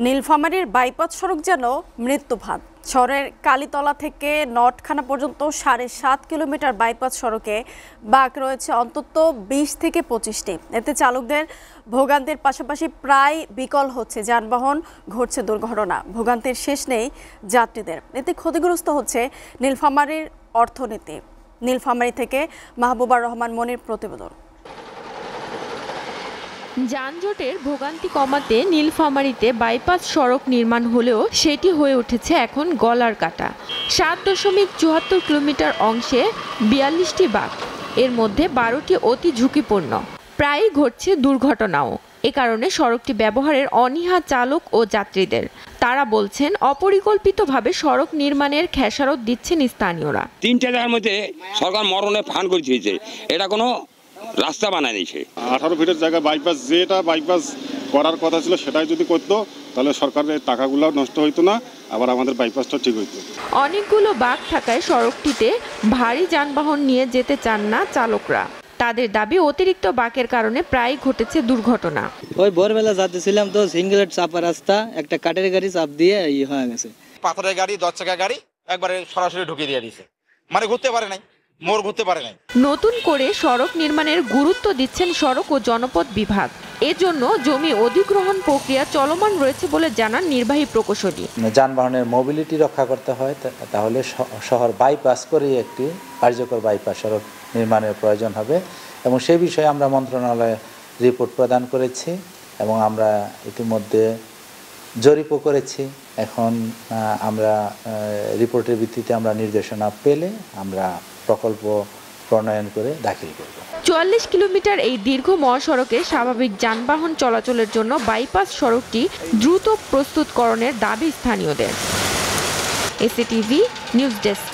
নীলফামারীর বাইপাস সড়ক যেন মৃত্যুভান। শহরের কালীতলা থেকে নটখানা পর্যন্ত 7.5 কিলোমিটার বাইপাস সড়কে বাঁক রয়েছে অন্তত 20 থেকে 25টি। এতে চালকদের ভোগান্তির পাশাপাশি প্রায় বিকল হচ্ছে যানবাহন, ঘটছে দুর্ঘটনা। ভোগান্তির শেষ নেই যাত্রীদের। এতে ক্ষতিগ্রস্ত হচ্ছে নীলফামারীর অর্থনীতি। নীলফামারী থেকে মাহবুবার রহমান মনির প্রতিবেদন। যানজটের ভোগান্তি কমাতে নীলফামারীতে বাইপাস সড়ক নির্মাণ হলেও সেটি হয়ে উঠেছে এখন গলার কাটা। 7.74 কিলোমিটার অংশে 42টি বাঁক, এর মধ্যে 12টি অতি ঝুঁকিপূর্ণ। প্রায়ই ঘটছে দুর্ঘটনাও। এ কারণে সড়কটি ব্যবহারের অনীহা চালক ও যাত্রীদের। তারা বলছেন অপরিকল্পিতভাবে সড়ক নির্মাণের খেসারত দিচ্ছেন স্থানীয়রা। 3টা জায়গার মধ্যে সরকার মরণে ফান করে দিয়েছে, এটা কোনো রাস্তা বানায় নিয়েছে। 18 ফিটের জায়গায় বাইপাস, যেটা বাইপাস করার কথা ছিল সেটাই যদি করতো তাহলে সরকারের টাকাগুলো নষ্ট হইতো না, আবার আমাদের বাইপাসটা ঠিক হইতো। অনেকগুলো বাঁক থাকায় সড়কটিতে ভারী যানবাহন নিয়ে যেতে চান না চালকরা। তাদের দাবি অতিরিক্ত বাঁকের কারণে প্রায় ঘটেছে দুর্ঘটনা। ওই ভোরবেলা যাচ্ছিলাম তো সিঙ্গেলের চাপা রাস্তা, একটা কাঠের গাড়ি চাপ দিয়ে হয়ে গেছে। পাথরের গাড়ি, 10 চাকা গাড়ি একবারে সরাসরি ঢুকিয়ে দিয়ে দিয়েছে, মানে ঘুরতে পারে নাই, মোড় ঘুরতে পারে নাই। নতুন করে সড়ক নির্মাণের গুরুত্ব দিচ্ছেন সড়ক ও জনপথ বিভাগ। এজন্য জমি অধিগ্রহণ প্রক্রিয়া চলমান রয়েছে বলে জানান নির্বাহী প্রকৌশলী। যানবাহনের মোবিলিটি রক্ষা করতে হয়, তাহলে শহর বাইপাস করে একটি কার্যকর বাইপাস সড়ক নির্মাণের প্রয়োজন হবে এবং সেই বিষয়ে আমরা মন্ত্রণালয়ে রিপোর্ট প্রদান করেছি এবং আমরা ইতিমধ্যে জরিপও করেছি। এখন আমরা রিপোর্টের ভিত্তিতে আমরা নির্দেশনা পেলে আমরা প্রকল্প প্রণয়ন করে দাখিল করব। 44 কিলোমিটার এই দীর্ঘ মহাসড়কে স্বাভাবিক যানবাহন চলাচলের জন্য বাইপাস সড়কটি দ্রুত প্রস্তুতকরণের দাবি স্থানীয়দের। SATV news desk.